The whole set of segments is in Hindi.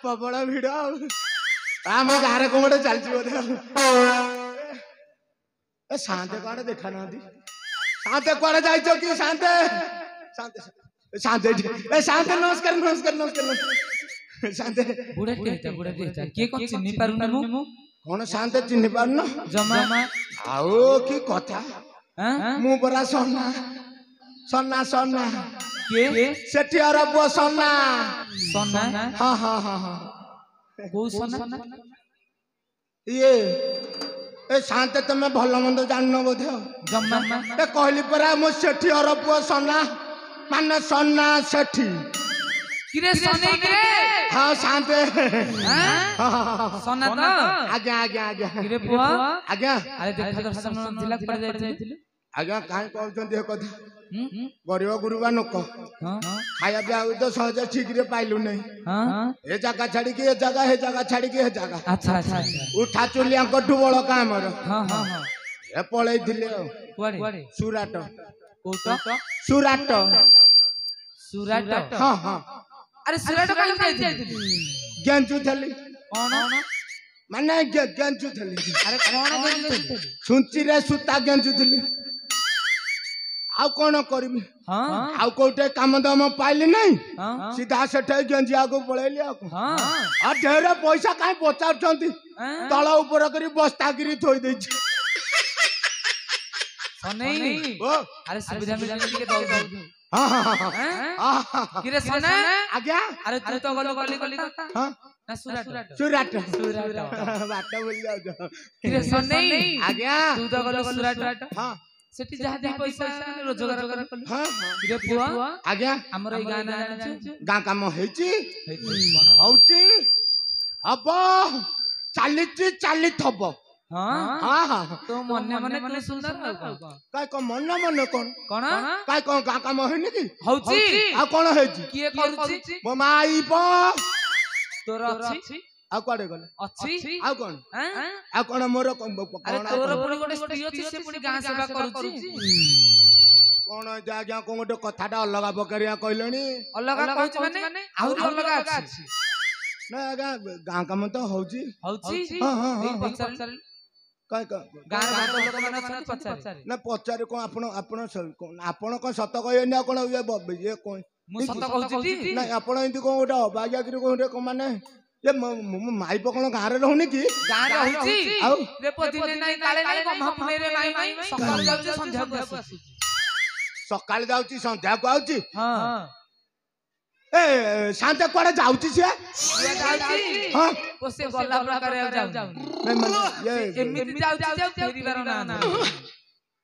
प्रबल भिड़ आम गारे कौन गोटे चलती बोधे शांते कड़े देखा ना शांते कड़े जाइछ कि शांते शांते शांते शांते नमस्कार नमस्कार नमस्कार शांते बुढ़ा के कौन चिन्ह पारुनी मु कौन शांते चिन्ह पारुन जमा आओ की कथा मु बरा सोना सोना सोना के सेठी अरब सोना सोना हां हां हां हां को सोना ये ए शांते तमे भलो मंद जाननो बोधे जमा ए कहली परा मो सेठी अरब सोना माने सोना सेठी किरे सोने किरे हां शांते सोना तो आज्ञा आज्ञा आज्ञा किरे पुआ आज्ञा अरे देखा दर्शन जिला पड़ जाइथिले आज्ञा काहे कहउछन दे कथा गरीब गुरुबा नोक खाया पिया तो सहज ठीक रे पाइलु नहीं ए जगह छाड़ी के ए जगह छाड़ी के ए जगह अच्छा अच्छा उठा चुलिया कठु बळ कामर हां हां हां ए पळै दिले कुआडे सुराट कोटा सुराट सुराट हां हां अरे सुराट काहे जाइथिले गेंजू थली कोन माने गेंजू थली अरे कोन गेंजू सुंची रे सुता गेंजू थली आउ कौन करबी आउ कोटे काम दाम पाइली नहीं सीधा सेठे गेंजी आगो पळैली आ ढेर पैसा काहे पचाउछंती तळ ऊपर करी बस्ता गिरी थोई दैछि नहीं अरे सुविधा मिला के दौ हां हां हां किरे सोना आज्ञा अरे तू तो गलो गली हां ना सुराट सुराट सुराट बाटा बोल जाओ किरे सोना आज्ञा तू तो गलो सुराट हां सेठी जहा दी पैसा रोजगार कर हां किरे पुआ आज्ञा हमर ई गाना गां काम होईची होउची अब चालीची चाली थबो हां हां हां तो मन्ने मन्ने तू सुंदर काय को मन मन कोन कोन काय को गां काम होइनी की होउची आ कोन होईची किए करूची मो माई प तोर अछि आ कोडे गले अछि आ कोन हां आ कोन मोर कोन अरे तोर पुनी गोटे स्त्री अछि से पुनी गां सेवा करूची कोन जाग्या को गोटे कथाटा अलगा बकरिया कहलनी अलगा कहछ माने आउरी अलगा अछि ना गां काम तो होउची हां हां हां चल काय का गां लोक माने अछि पचारे ना पचारे को आपण को सत कहनी कोन ये कोन मु सत कहउची ना आपण इंती को गोटे अबाग्या गिरी को गोटे माने ये माई पकण गां रे रहउनी की गां रे होउची रे पदिने नाही काले नाही महापुने रे माई सकाळ जाउची संध्या को आसी सकाळ जाउची संध्या को आउची हां ए शांत कोडे जाउची से जाउची हां ओसे गल्ला प्रकार जाउ नहीं माने ये एमिति जाउची फेरीबार ना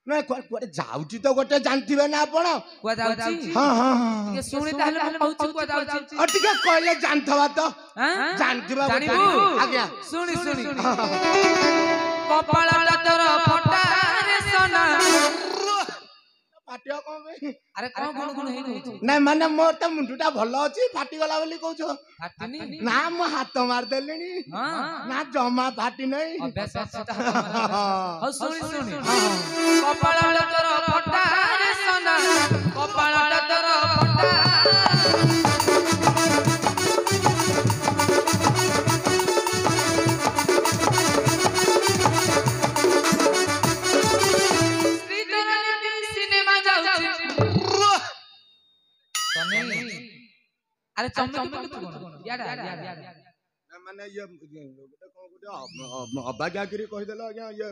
ना कोडे जाउची तो गोटे जानथिबे ना आपण को जाउची हां हां हां ये सुनी ताहले हम कहउची को जाउची और टिके कहले जानथवा तो हां जानथिबा आज्ञा सुनी कपाळटा तोर फटा रे सोना फाटियो कोबे अरे कोन गुण हेइ होची नहीं माने मोर त मुंडुटा भलो अछि फाटी गला बोली कहछो फाटिनी ना मो हाथ मार देलेनी हां ना जमा फाटी नहीं अभ्यास अछि हो सुनी कपाळटा तोर फटा रे सोना कपाळटा तोर फटा अरे चमके कोन याडा माने ये गोटे कोन गोटे अबाग्या गिरी कहि देलो आज्ञा ये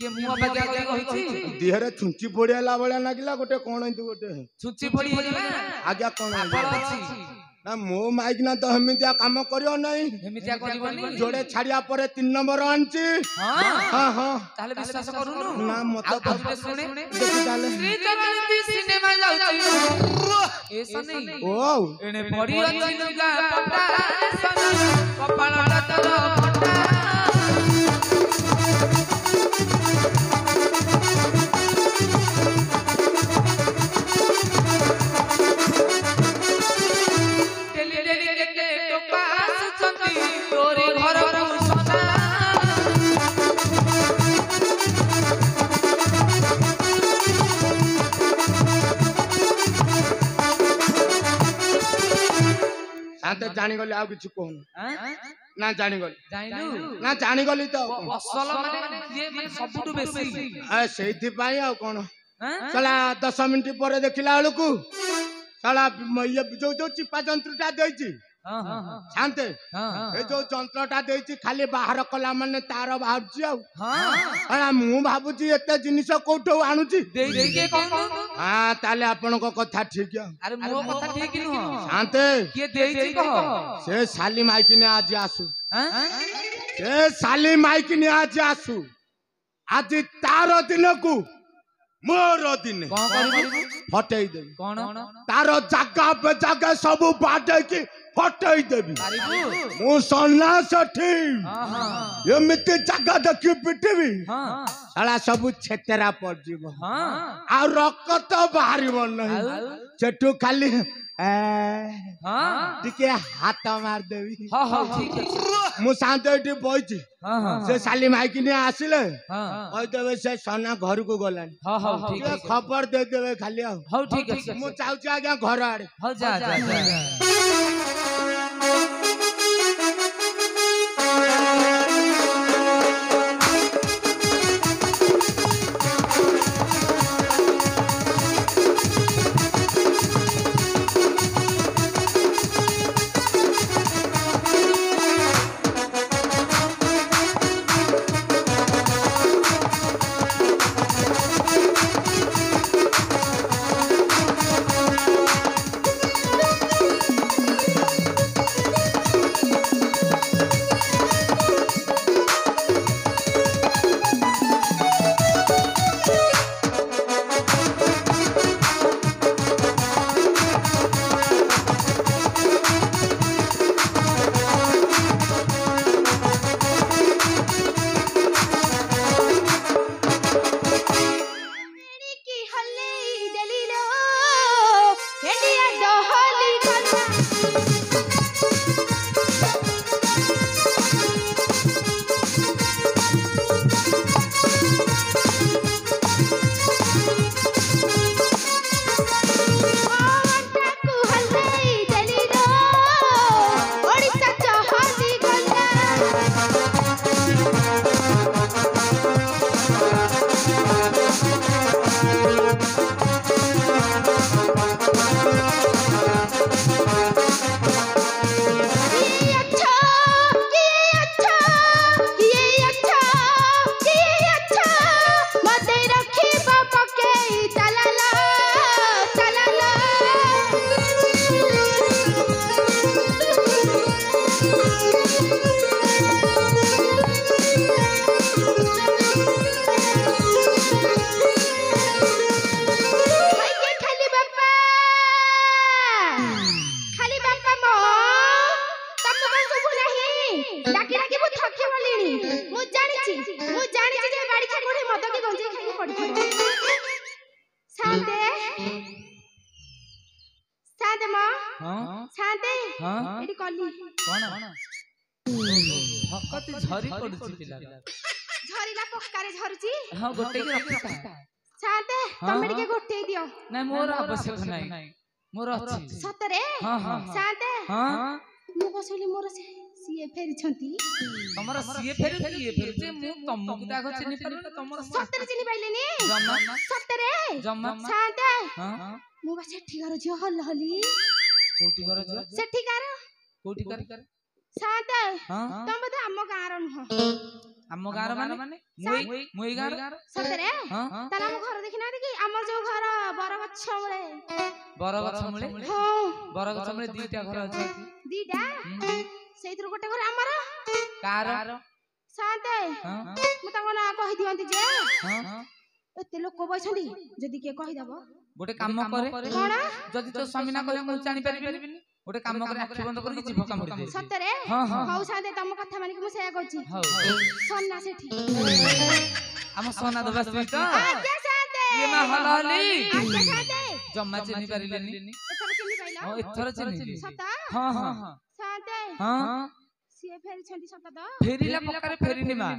के मुआ बाग्या गिरी कहिछि देहरे छुंची पड़ियाला बळा लागिला गोटे कोन इंती गोटे छुंची पड़ी हेला आज्ञा कोन अछि ना मो माइक ना तो हमितिया काम करियो नहीं हमितिया करबनी जोड़े छाड़िया परे 3 नंबर आनची हां हां हां ताले विश्वास करूनु ना मतलब सुने देखि ताले श्री जगन्नाथ सिनेमा जाउची ऐसा नहीं ओ एने पड़ी अछि लुगा पटा सोना कपाळटा तोर फटा ଜାଣିଗଲି ଆଉ କିଛି କହୁନି ନା ଜାଣିଗଲି ଜାଣିଲୁ ନା ଜାଣିଗଲି ତ ଅସଲ ମାନେ ଯିଏ ମାନେ ସବୁଠୁ ବେଶୀ ସେଇଥିପାଇଁ ଆଉ କଣ ଶଳା 10 ମିନିଟ୍ ପରେ ଦେଖିଲା ବେଳକୁ ଶଳା ଇଏ ଯୋଉ ଚିପା ଯନ୍ତ୍ରଟା ଦେଇଛି ଶାନ୍ତେ ଏ ଯୋଉ ଯନ୍ତ୍ରଟା ଦେଇଛି ଖାଲି ବାହାର କଲା ମାନେ ତାର ବାହାରୁଛି ଆଉ ମୁଁ ଭାବୁଛି ଏତେ ଜିନିଷ କୋଉଠୁ ଆଣୁଛି ତାହେଲେ ଆପଣଙ୍କ କଥା ଠିକ ଶାନ୍ତେ ସେ ଶାଲି ମାଇକିନେ ଆଜି ଆସୁ ସେ ଶାଲି ମାଇକିନେ ଆଜି ଆସୁ ଆଜି ତାର ଦିନକୁ ମୋର ଦିନେ ଫଟେଇ ଦେବି ତାର ଜାଗା पे ଜାଗା ସବୁ ବାଡେଇକି ଫଟେଇ ଦେବି ମୁଁ ସନ୍ନା ସେଠି ଏମିତି ଜାଗା ଦେଖି ପିଟିବି ଶାଳା ସବୁ ଛେତେରା ପଡିଯିବ ଆଉ ରକ୍ତ ବାହାରିବ ନାହିଁ ସେଠୁ ଖାଲି ଟିକେ ହାତ ମାରିଦେବି ମୁଁ ଶାନ୍ତ ଏଠି ବଇଛି ସେ ଶାଲି ମାଇକିନି ଆସିଲେ କହିଦେବେ ସେ ସନା ଘରକୁ ଗଲାଣି ଟିକେ ଖବର ଦେଇଦେବେ ଖାଲି ଆଉ ମୁଁ ଚାହୁଁଛି ଆଜ୍ଞା ଘର ଆଡେ झरीला पक्कारे झरुची हां गोटे के रखता शांते तमे टिके गोटे दियो नै मोर आवश्यक नै मोर अछि सतरे हां हां शांते हां मु कसैली मोर सीए फेरि छंती तमरा सीए फेरि ये फेरि मु तमकु ताको चिनि पर तमरा सतरे चिनि पाइलेनी जम्मा सतरे जम्मा शांते हां मु बा सेठी घर जियो हल हली कोठी घर जियो सेठी घर कोठी घर शांते तम बता हम गार न हम गार माने मुई गार सतरे ताला हम घर देखिना कि हमर जो घर बरगछ मुळे हां बरगछ मुळे दीटा घर अछि दीटा सेइथरो गोटे घर हमर कार शांते मु तंग ना कहि दियंती जे एते लोक बइछंती जदी के कहि दबो गोटे काम करे कोन जदी तो स्वामी ना कहे मु जानि परिबिनी गोटे काम करे आखि बंद करके जीव काम कर दे सतरे हौ सादे तम कथा माने कि मु सेया कहछि हौ सोना सेठी हम सोना दबा सही तो आज्ञा सादे ये मा हलहली आज्ञा सादे जम्मा चिनि परिलेनी एथर चिनि पाइला हां एथर चिनि सता हां हां सादे हां सिए फेरि छंती सता द फेरिला पकारे फेरिनी मा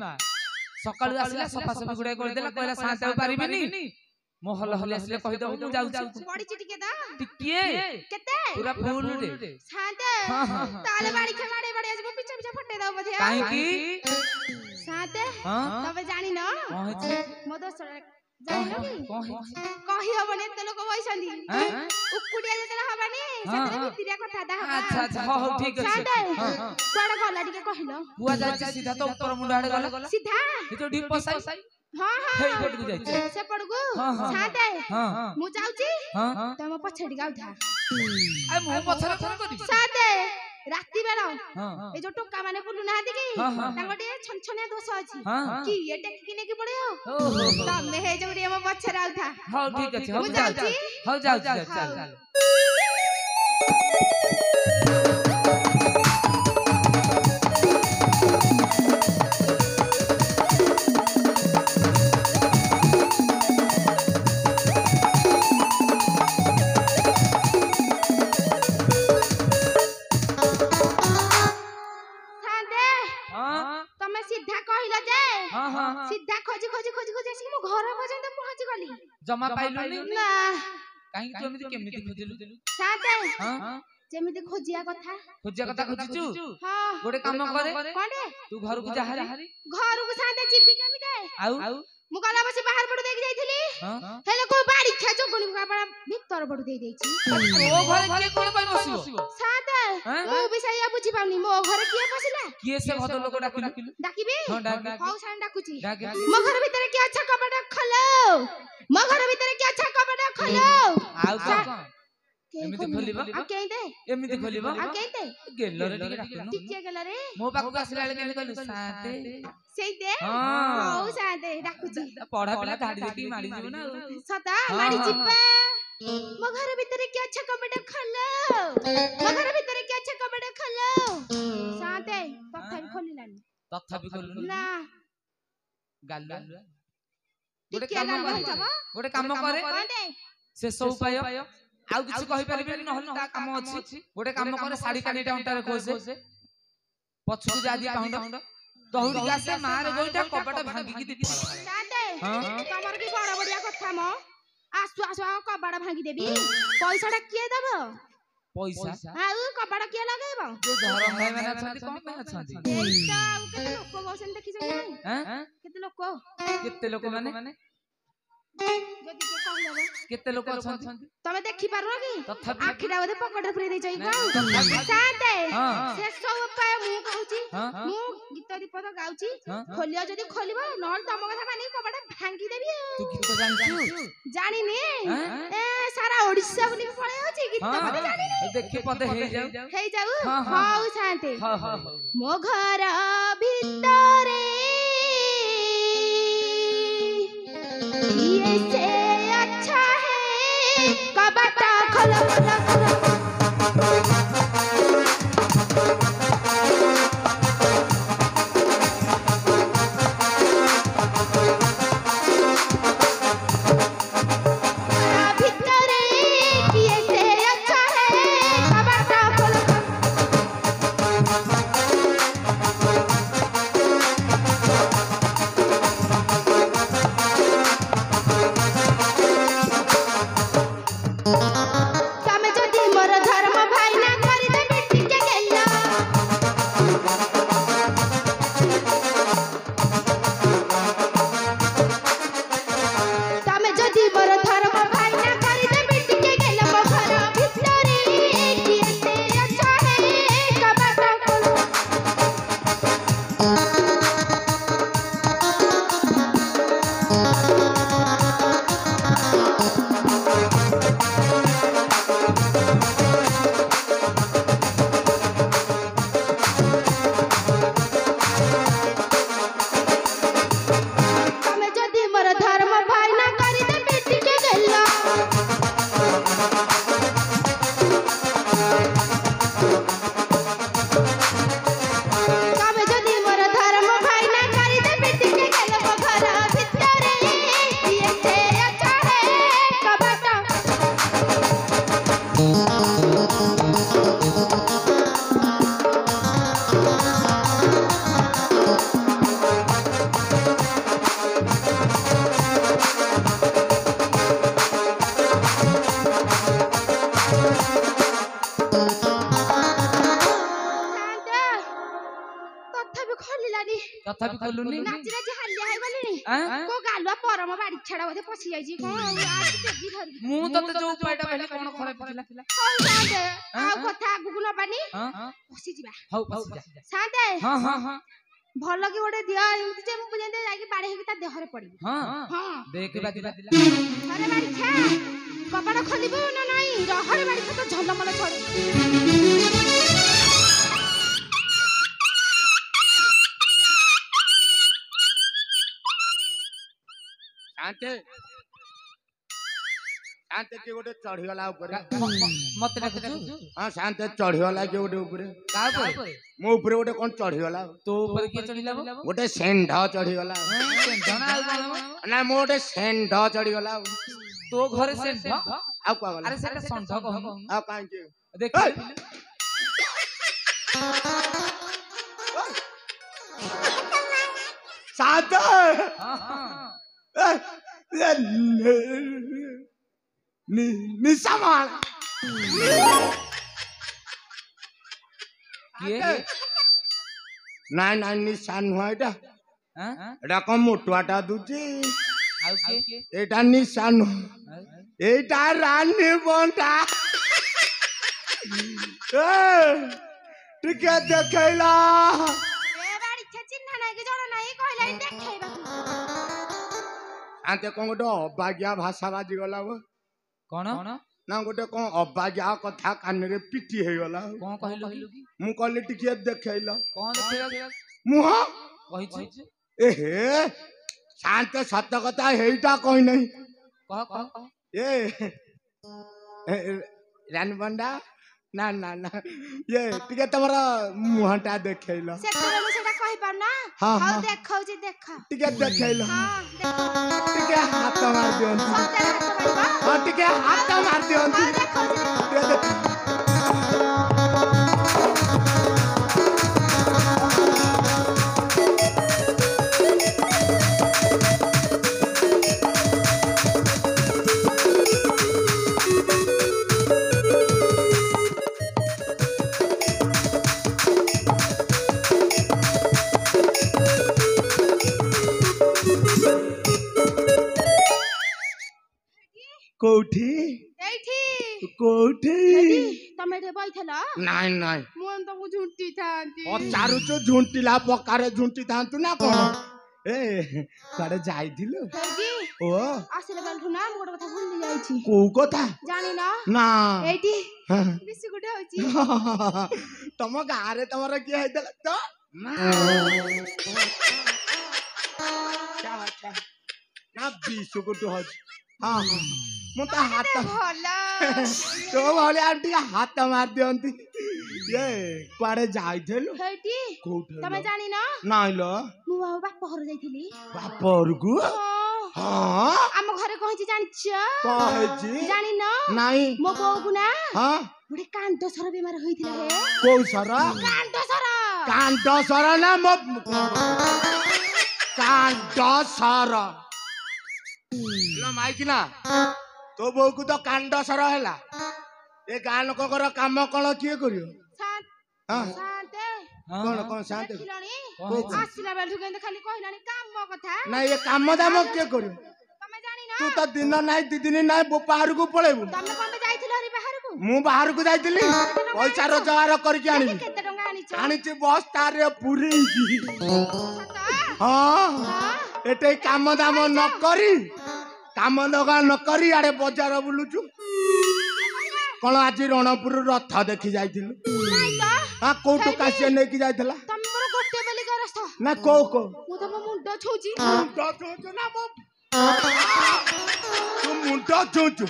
सकाळू आसिला सफा सफी गुडा कर देला कहला साते पारिबेनी ମୋ ହଲ ହଲି ଆସିଲେ କହିଦବ ମୁଁ ଯାଉଛି ପଡିଛି ଟିକେ ତ ଟିକିଏ କେତେ ପୁରା ଫୁଲ ରେ ସାତେ ତାଲେ ବାଡି ଖେ ମାଡେ ବାଡି ଆସିବ ପିଛା ପିଛା ଫଟେଇ ଦବ ବୋଧେ କାହିଁକି ସାତେ ତମେ ଜାଣିନ କଣ ହେଇଛି ମୋ ଦୋଷ ଜାଣିନ କି କଣ ହେଇଛି କହି ହବନି ଏତେ ଲୋକ ବଇଛନ୍ତି ଉକୁଡିଆ ଯେତେବେଳେ ହବାନି ସେଥିରେ ଭିତରିଆ କଥାଟା ହବା ଆଚ୍ଛା ଆଚ୍ଛା ହଉ ଠିକ ଅଛି କୁଆଡେ ଗଲା ଟିକେ କହିଲ ପୁଆ ଯାଇଛି ସିଧା ତ ଉପର ମୁଣ୍ଡ ଆଡେ ଗଲା ସିଧା ଏ ଯୋଉ ଢିପ ସାଇ ହଁ ହେଇ ପଟକୁ ଯାଇଛି ସେପଟକୁ ସାତେ ମୁଁ ଯାଉଛି ତମ ପଛରେ ଟିକେ ଆଉଥା ଆରେ ମୁଁ ପଛରେ କଣ କରିବି ସାତେ ରାତି ବେଳ ଏ ଯୋଉ ଟୋକା ମାନେ ବୁଲୁ ନାହାନ୍ତି କି ତାଙ୍କ ଟିକେ ଛନଛନିଆ ଦୋଷ ଅଛି କି ଏ ଟେକିକି ନେଇକି ପଳେଇବ ତମେ ହେଇ ଯୋଉ ଟିକେ ମୋ ପଛରେ ଆଉଥା ହଉ ଠିକ ଅଛି ହଉ ଯାଉଛି ହଉ ଯାଉଛି ଚାଲ ସିଧା ଖୋଜି ଆସିକି ମୋ ଘର ପର୍ଯ୍ୟନ୍ତ ପହଞ୍ଚି ଗଲି ଜମା ପାଇଲୁନି ନା କାହିଁକି ତୁ ଏମିତି କେମିତି ଖୋଜିଲୁ ସାତେ ଯେମିତି ଖୋଜିବା କଥା ଖୋଜିଛୁ ଗୋଟେ କାମ କରେ କଣଟେ ତୁ ଘରକୁ ଯା ହାରି ଘରକୁ ସାତେ ଯିବି କେମିତି ଆଉ ମୁଁ ଗଲା ବସି ବାହାର ପଟୁ ଦେଇକି ଯାଇଥିଲି ହେଲେ କୋ ବାଡି ଖିଆ ଚଗୁଣି କାପଡା ଭିତର ପଟୁ ଦେଇ ଦେଇଛି ଓ ଘରେ କିଏ କୋଣ ପାଇଁ ବସିବ ସାତେ ମୁଁ ବି ସେଇଆ ବୁଝି ପାଉନି ମୋ ଘରେ କିଏ ପଶିଲା କିଏ ସେ ଭଦ୍ର ଲୋକ ଡାକିଲୁ ଡାକିବି ହଁ ଡାକ ହଉ ସାନ ଡାକୁଛି ଡାକ ମୋ ଘର ଭିତରେ କିଏ ଅଛ କବାଟ ଖୋଲ ମୋ ଘର ଭିତରେ କିଏ ଅଛ କବାଟ ଖୋଲ ଆଉ କଣ ଏମିତି ଖୋଲିବ ଆଉ କେଇତେ ଏମିତି ଖୋଲିବ ଆଉ କେଇତେ ଗେଲରେ ଟିକେ ଡାକିଲୁ ଟିକେ ଗେଲରେ ମୋ ପାଖକୁ ଆସିଲା ବେଳେ କେମିତି କହିଲୁ ସାତେ ସେଇତେ ହଉ ସାତେ ଡାକୁଛି ପଢା ପିଲା ଧାଡି ଦେଖିକି ମାଡି ଯିବ ନା ସତା ମାଡି ଯିବା ମୋ ଘର ଭିତରେ କିଏ ଅଛ କବାଟ ଖୋଲ ମୋ ଘର ଭିତରେ କିଏ ଅଛ କବାଟ ଖୋଲ ସାତେ ତଥାପି ଖୋଲିଲାନି ତଥାପି ଖୋଲୁନି ନା ଗାଲୁଆ ଗୋଟେ କାମ କରେ ଶେଷ ଉପାୟ ଆଉ କିଛି କହିପାରିବେନି ନହେଲେ ତା କାମ ଅଛି ଗୋଟେ କାମ କରେ ଶାଢୀ କାନିଟା ଅଣ୍ଟାରେ ଖୋସେ ପଛକୁ ଯା ଦିଏ ପାହୁଣ୍ଡ ଦହୁଡିକି ଆସେ ମାରେ ଗୋଇଟା କବାଟ ଭାଙ୍ଗିକି ଦେଇଛି ତମର କି ବଡ ବଡିଆ କଥା ମ ଆସୁ ଆସୁ କବାଟ ଭାଙ୍ଗି ଦେବି ପଇସାଟା କିଏ ଦବ ପଇସା ଆଉ କବାଟ କିଏ ଲଗେଇବ ଯୋଉ ଧରମ ଭାଇ ମାନେ ଅଛନ୍ତି କଣ ପାଇଁ ଅଛନ୍ତି ଏଇଟା ଆଉ କେତେ ଲୋକ ବସନ୍ତି ଦେଖିଛ କି ନାଇଁ କେତେ ଲୋକ ମାନେ ଯଦି କିଏ କହିବ କେତେ ଲୋକ ଅଛନ୍ତି ତମେ ଦେଖି ପାରୁନ କି ତଥାପି ଆଖିଟା ବୋଧେ ପକେଟରେ ପୁରେଇ ଦେଇଛ କି ସାତେ ଶେଷ ଉପାୟ ମୁଁ କହୁଛି ମୁଁ ଗୀତ ଦୀପ ତ ଗାଉଛି ଖୋଲିବ ଯଦି ଖୋଲିବ ନହେଲେ ତମ କଥା ମାନି କବାଟ ଭାଙ୍ଗି ଦେବି ତୁ ଗୀତ ଜାଣିଛୁ ଜାଣିନି ଏ ସାରା ଓଡିଶା ବୁଲିକି ପଳେଇ ଯାଉଛି ଗୀତ ପଦେ ଜାଣିନି ଦେଖି ପଦେ ହେଇଯାଉ ହଉ ସାତେ ମୋ ଘର ଭିତରେ ये से अच्छा है कबाटा खोलो ବି କଲୁନି ନାଚି ନାଚି ହାଲିଆ ହେଇଗଲିଣି କୋ ଗାଲୁଆ ପରମ ବାଡି ଛାଡା ବୋଧେ ପଶି ଯାଇଛି କଣ ଆଜି ଦେବି ଧରି ମୁଁ ତତେ ଯୋଉ ଉପାୟଟା କହିଲି କଣ ଖରାପ ଥିଲା ହଉ ସାନ୍ତେ ଆଉ କଥା ଆଗକୁ ନବାନି ପଶି ଯିବା ହଉ ସାନ୍ତେ ହଁ ହଁ ହଁ ଭଲ କି ଗୋଟେ ଦିଅ ଏମିତି ଯେ ମୁଁ ଯେମିତି ଯାଇକି ବାଡି ହେଇକି ତା ଦେହରେ ପଡିବି ହଁ ଦେଖ ବାଜିଲା ଆରେ ବାଡି ଛା କବାଟ ଖୋଲିବୁ ନା ନାଇଁ ରହରେ ବାଡି ଛା ତ ଝଲମଲ ଛଡୁ शांत के गोटे चढ़ीगला ऊपर मत डाकुछु हां शांत चढ़ीगला के गोटे ऊपर का ऊपर मो ऊपर गोटे कोन चढ़ीगला तो ऊपर के चढ़ीला गोटे सेंढ चढ़ीगला सेंढ ना ना मो गोटे सेंढ चढ़ीगला तो घरे सेंढ आ को गला अरे सेटा संढ कहू आ काहे के देख शांत निशामाल नाइ नाइ निशान हुआ एटा एटा कम मोटुआटा दुची आउ के एटा निशान एटा रानी बंटा ए टिके देखैला ए बाड़ी छे चिन्ह नाही के जोड़ नाही कहला देखैबा आते कोन गोटे अबाग्या भाषा बाजी गला कोन ना गोटे कोन अबाग्या कथा कान रे पिटी हे गला कोन कहलु की मु कहली टिके देखैला कोन देखैला मुह कहि छी ए हे शांत सत्य कथा हेइटा कहि नहीं कह ए रानी बंडा ना ना ना ये टिके तमरा मुहटा देखैला से तोरा सेटा कहि पार ना हां हां देखौ जी देखा टिके देखैला हां देखो टिके हाथ मार दियन सत्य हाथ मारबा हां टिके हाथ मार दियन हां देखौ जी कोठी एठी कोठी तमे रे बैठला नाइ नाइ मोन तो झुंटी थांती ओ चारु चो झुंटीला पकारे झुंटी थांतु ना कोन ए काडे जाइथिलु हेजी ओ आसिले बेलठु ना मोर कथा भूल जाईछि को कथा जानि ना ना एठी बिस्कुट होची तम गारे तमरा की हैदल तो ना क्या अच्छा ना बिस्कुट होची हां मु त हाथ भला तो बोले आंटी हाथ मार दियंती ये कुआडे जाइथेलु हेटी कोठे तमे जानि ना नाइ ल मु बाप घर जाइथिली बापरगु हां हम घरे कहिछि जानिछ कहिछि जानि ना नाइ मो बौगु ना हां गुडे कांड सर बेमार होइथिला हे को सर कांड सर ना मो कांड सर लो माइकी ना तो बो को तो कांड सर हैला ए गां लोक कर काम कोन किए करियो हां शांते कोन शांते देखिलानी आसिला बेलठु केंते खाली कहिलानी काम कथा ना ये काम दाम किए करियो तमे जानि ना तू तो दिन नाइ दी दिन नाइ बाहर को पळेबु तमे कोन जाइथिलो रे बाहर को मु बाहर को जाइतिली पैसा रोजगार करके आनी केते टंगा आनिछ आनीची बस्ता रे पुरी सत हां एटे काम दाम न करी काम दगा न करी आड़े बाजार बुलुचु कोन आज रणपुर रथ देखि जाइथिलु नाइ तो हां कोटु कासिया नै कि जाइथला तमे मोर गोटे बेली करस ना को मु तो मुंडो छौची मुंडो छौचु ना मो तू मुंडो छौचु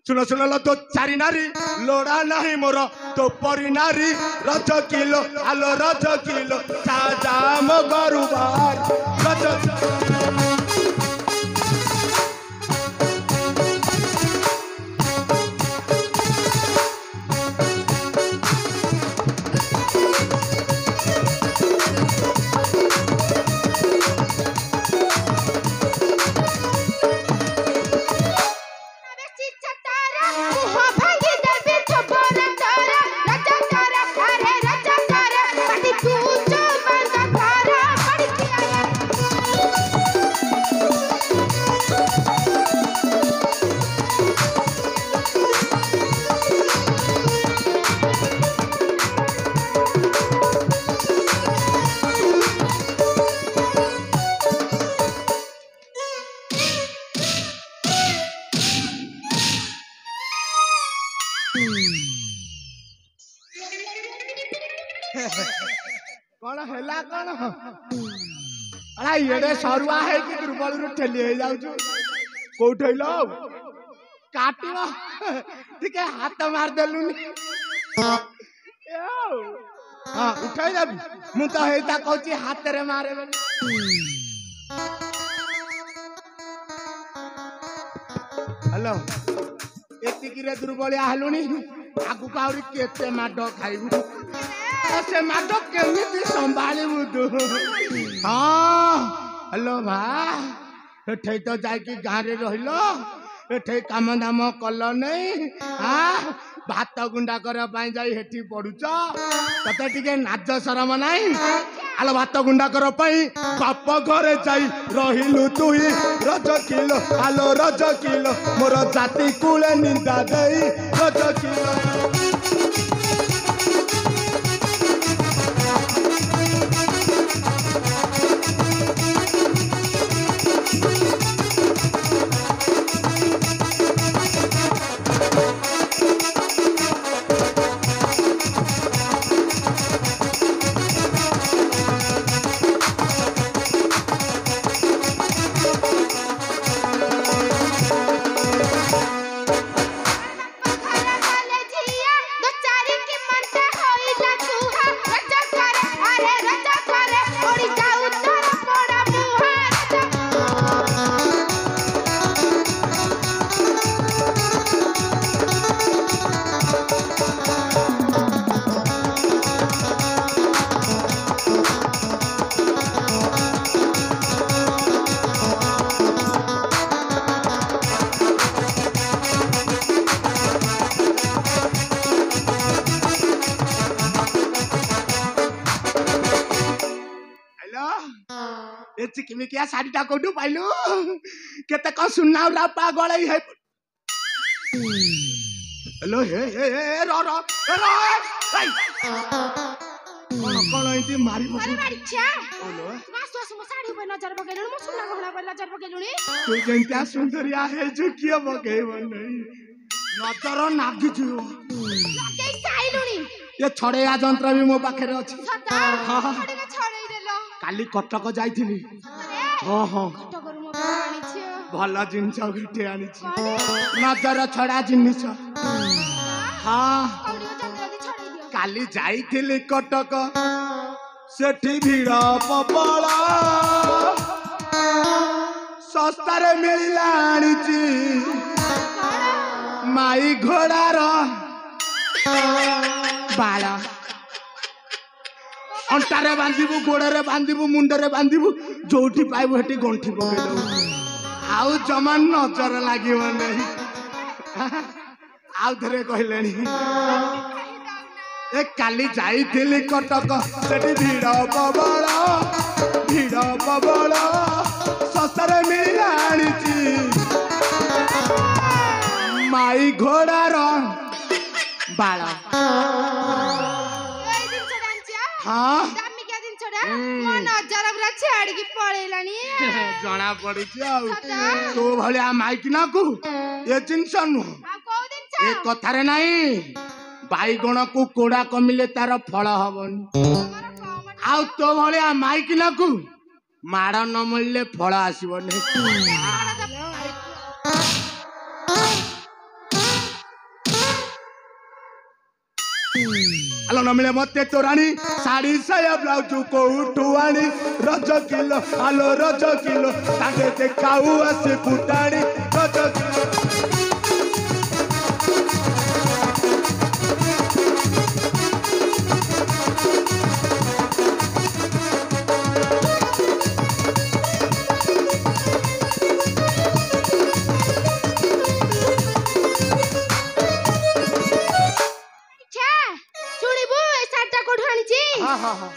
सुनो सुनो लो तो चारी नारी लोड़ा नहीं मोर तो परी नारी रज किलो आलो रज किलो साजा मो गरुबार रज राजा तारा कौन हैला कौन अरे येडे सरुआ है कि दुर्बल रु ठेली हे जाउछु कोठैलो काटिबो ठीक है हाथ मार देलुनी हां उठाई जाबी मु तो हेता कहूची हाथ रे मारे हेलो एतिकी रे दुर्बलिया हलुनी आगु काउरी केते माडो खाइबु से माडो केमिति संभालिबु तू हां हेलो भा एठै तो जाय कि गारे रहिलो एठै काम दाम कल नै हां भात गुंडा करे पाई जाई हेठी पडुच तते टिके नाज शरम नाही आलो भात गुंडा कर पाई बाप घरे जाई रहिलु तुई रज किलो आलो रज किलो मोर जाति कुले निंदा देई रज किलो चिकिमिकिया साड़ीटा कोडू पाइलु केते को सुन्नाउ रा पागल है हेलो हे रो कोन इति मारी मो अरे मारी छा बोलो मास तो मो साड़ी पर नजर बगेलु मो सुन्ना घोड़ा पर नजर बगेलुनी तू जेंता सुंदरिया है जो किया बगेब नहीं नजर नागी छु लगे साइलुनी ये छड़ेया यंत्र भी मो पाखे रे अछि सता छड़े छड़े देलो काली कटक जाइथिनी हां हां कटक रु मो आनी छियो भला जिंस गटे आनी छि नजर छड़ा जिनिस हां काली जाइथिली कटक सेठी भीड़ प्रबल सस्तारे मिलला आनी छि माई घोड़ार बाला अंटारे बांधिबु गोड़े बांधिबु मुंडरे बांधिबु जोठी पाइबु हेटी गंठी पके दउ आउ जमा नजर लागिबो नहीं आउ धरे कहलेनी ए काली जाइथिली कटक सेठी भीड़ प्रबल सस्तारे मिलला आनी छि माई घोड़ार बाला हाँ दामी क्या दिन छोड़ा मन नजर पूरा छाड़ के पळेलानी जना पड़ी तो भलिया माइक ना को ये जिनस नुह ए कथारे नहीं बाईगण को कोड़ा कमिले तार फल हबनी आ तो भलिया माइक ना को माड़ न मिलले फल आसीबो नहीं आलो न मिले मते तोरानी साड़ी साया ब्लाउज को उठवानी रज किलो आलो रज किलो ताके ते खाऊ आसे फुटानी रज किलो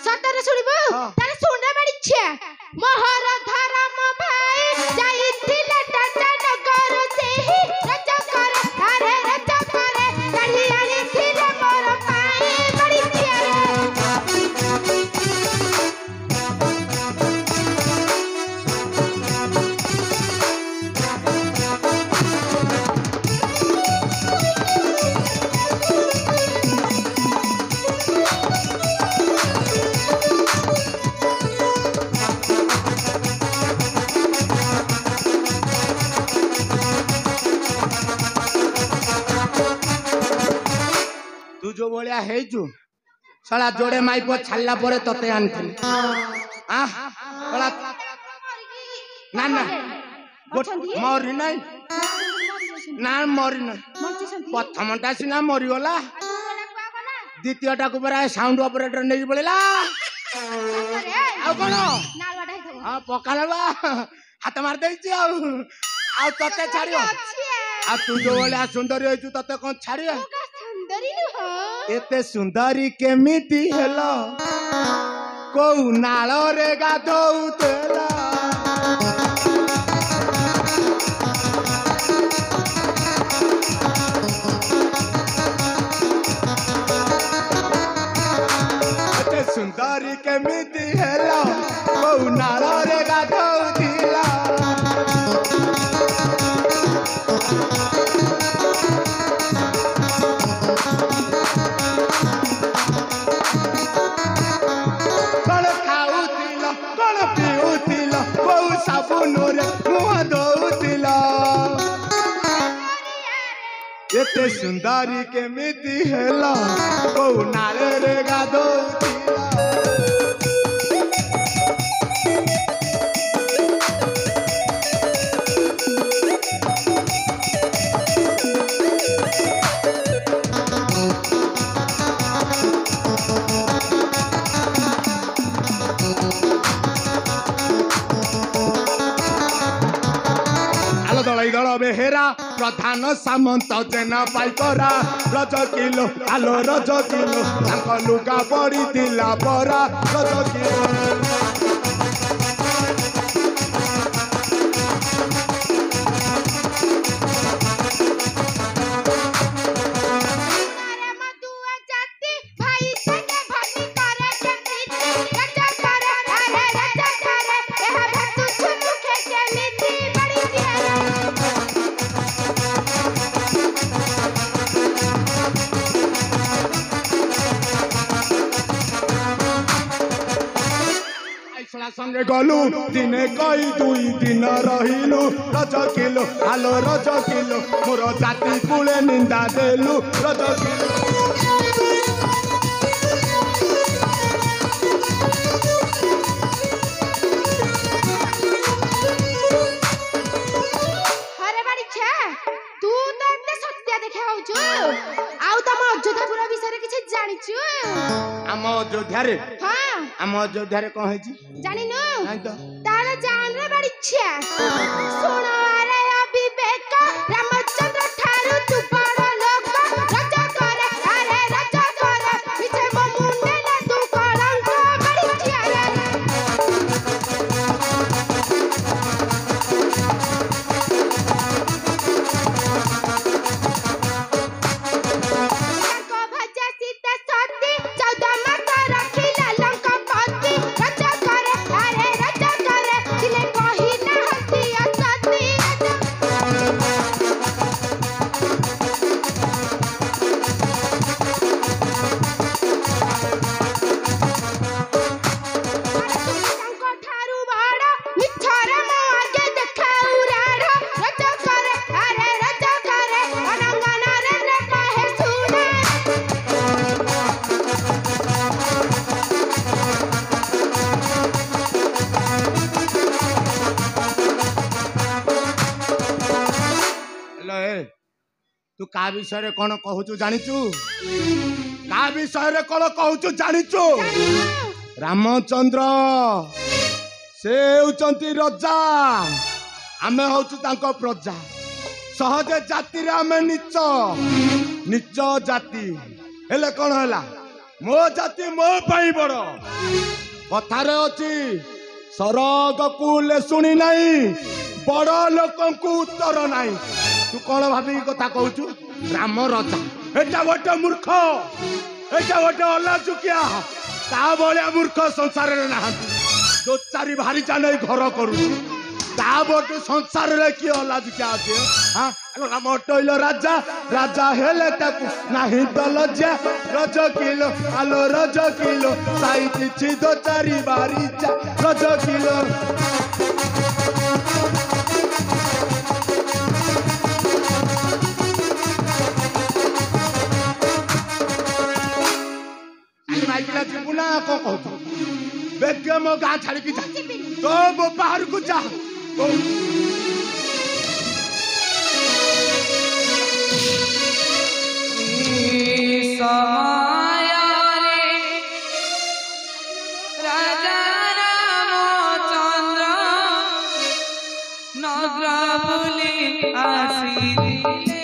सतरे सुनिबो तारे सुने बड़ी छे मोहर धरम भाई जाइथिले टाटा नगर से ही रज करे अरे रज करे कढ़ी आनी थिले मोर पाई बड़ी जो भलिया हेजु साला जोड़े माइप छाड़ला परे तते आनथिल आ साला ना ना मरी नहीं ना मरी नहीं प्रथमटा सिना मरी गला द्वितीयटा को परा साउंड ऑपरेटर नहीं पड़ेला आ कोन हां पकालवा हाथ मार देछि आ तते छाड़ियो आ तू जो भलिया सुंदरी हेजु तते कोन छाड़ियो सुंदरी हो एते सुंदरी केमिति हेलो को नाल रे गाधौतेला एते सुंदरी केमिति हेलो को नाल रे गाधौतिला एते सुंदरी केमिति हेला को नाले रे गाधौतिला दल बेहेरा प्रधान सामंत जेना पाइकरा रज किलो आलो रज किलो तांको लुगा पड़ी दिला परा रज किलो संगे गलु दिने कई दुई दिन रहिलु रज किलो आलो रज किलो मोर जाति कूले निंदा देलु रज किलो अरे बाड़ी छे तू तो एते सत्य देखा होछु आउ तम अयोध्यापुर विषय रे किछ जानिछु हम अयोध्या रे हां हम अयोध्या रे कोन हेछि जानिनु नहीं तो तारे जान रे बाड़ी छे सुनो अरे अविवेक रामचंद्र ठारू तू बड़ लोक रजा करे अरे रजा करे पीछे मो मुंडे ले तू कलंक बाड़ी छे को भजा सीता सती 14 मास रखिला लंका पति रजा करे अरे रजा करे दिले कहि ना हतिया सती तांको ठारू बड़ मिछरे मो आगे देखाउ राड़ रजा करे अरे रजा करे अनंगना रे कहे सुना हेलो ए तू का विषय रे कोन कहूचु जानिचु का विषय रे कोन कहूचु जानिचु रामचंद्र से होचंती रजा आमे होचु तांको प्रजा सहज जाति रे आमे नीच जाति हेले कोन होला मो जाति मो पई बड़ कथारे अछि सरग कुले सुनी नाही बड़ लोकन को उत्तर नाही तू कोन भाबी कथा कहूचु राम रजा एटा गोटे मूर्ख एटा गोटे अलाचुकिया ता भलिया मूर्ख संसार रे ना दो चारि भारी जाने घर करू ता बोटे संसार रे की अलाचुकिया আছে हां राम टइलो राजा राजा हेले ताकू नाही तो लज्जा रज किलो आलो रज किलो साई दिछि दो चारि भारी जा रज किलो ଏବେ ମୋ ଗାଁ ଛାଡ଼ିକି ଯା ତୋ ବାହାରକୁ ଯା राजा रामचंद्र नगर बुली आसीले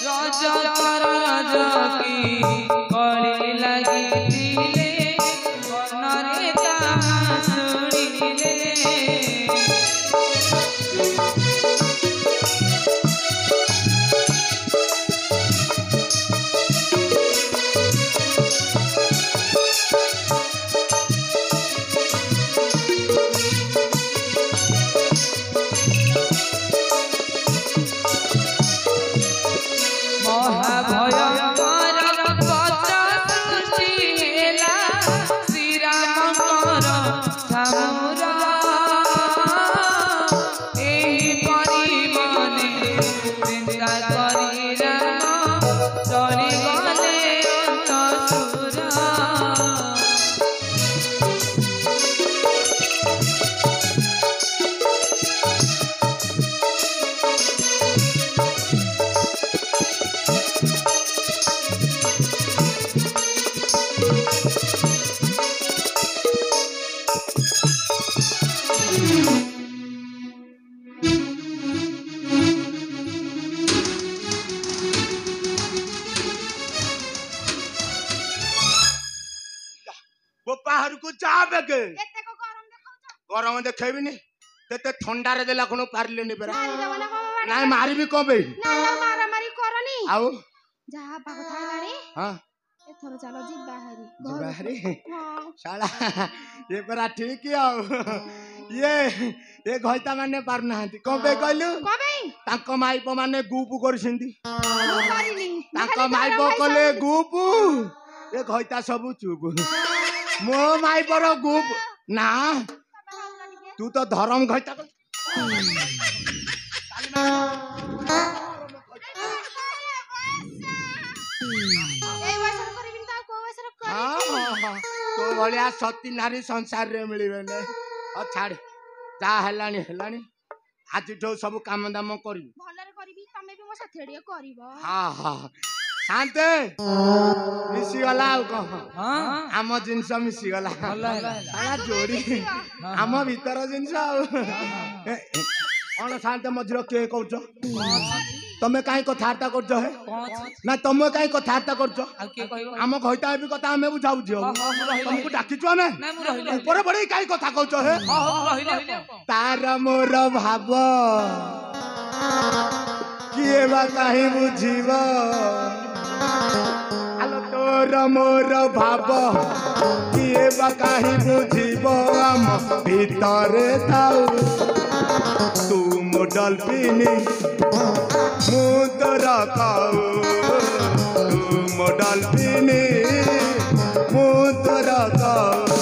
राजा की कली लगिले कर्णरे ताहा शुणिले ବାହାରକୁ ଯା ବେକେ ଗରମ ଦେଖେଇବିନି ତେତେ ଥଣ୍ଡାରେ ଦେଲା କଣ ପାରିଲେନି ପରା ନାଇଁ ମାରିବି କଣ ବେ ମାରାମାରି କରନି ଆଉ ଯାହା ପାଗ ଥାଇଲାଣି ହଁ ଏଥର ଚାଲ ଯିବା ହାରି ବାହାରି ଶାଳା ଏ ପରା ଠିକ ଆଉ ଏ ଘଇତା ମାନେ ପାରୁନାହାନ୍ତି କଣ ବେ କହିଲୁ ତାଙ୍କ ମାଇପ ମାନେ ଗୁପ କରିଛନ୍ତି ତାଙ୍କ ମାଇପ କଲେ ଗୁପ ଏ ଘଇତା ସବୁ ଚୁପ ମୋ ମାଇପର ଗୁପ ନା ତୁ ତ ଧରମ ଘଇତା ତୋ ଭଳିଆ ସତୀ ନାରୀ ସଂସାରରେ ମିଳିବେନି ଛାଡେ ଯାହା ହେଲାଣି ହେଲାଣି ଆଜିଠୁ ସବୁ କାମ ଦାମ କରିବୁ ଭଲରେ କରିବି ତମେ ବି ମୋ ସାଥିରେ ଟିକେ କରିବ ହଁ ଶାନ୍ତେ ମିଶିଗଲା ଆଉ କଣ ଆମ ଜିନିଷ ମିଶିଗଲା ଯୋଡି ଆମ ଭିତର ଜିନିଷ ଆଉ କଣ ଶାନ୍ତେ ମଝିରେ କିଏ କହୁଛ ତମେ କାହିଁ କଥାବାର୍ତ୍ତା କରୁଛ ହେ ନା ତମେ କାହିଁ କଥାବାର୍ତ୍ତା କରୁଛ ଆମ ଘଇତା ବି କଥା ଆମେ ବୁଝାବୁଝି ହବ ତମକୁ ଡାକିଛୁ ଆମେ ଉପରେ ବଢେଇ କାହିଁ କଥା କହୁଛ ହେ ତାର ମୋର ଭାବ କିଏ ବା କାହିଁ ବୁଝିବ ଆଲୋ ତୋର ମୋର ଭାବ କିଏ ବା କାହିଁ ବୁଝିବ ଆମ ଭିତରେ ଥାଉ ତୁ ମୋ ଡଲଫିନି ମୁଁ ତୋର କାଉ ତୁ ମୋ ଡଲଫିନି ମୁଁ ତୋର କାଉ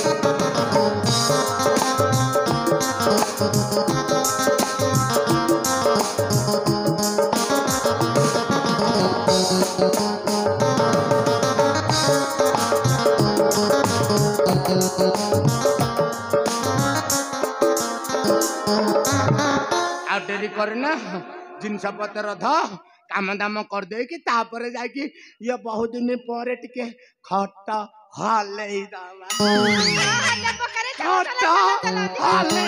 डेरी करना जिनस पतर ध काम दाम कर दे कि तापर जाके ये बहुत दिन पर टिके खट हले दावा खट हले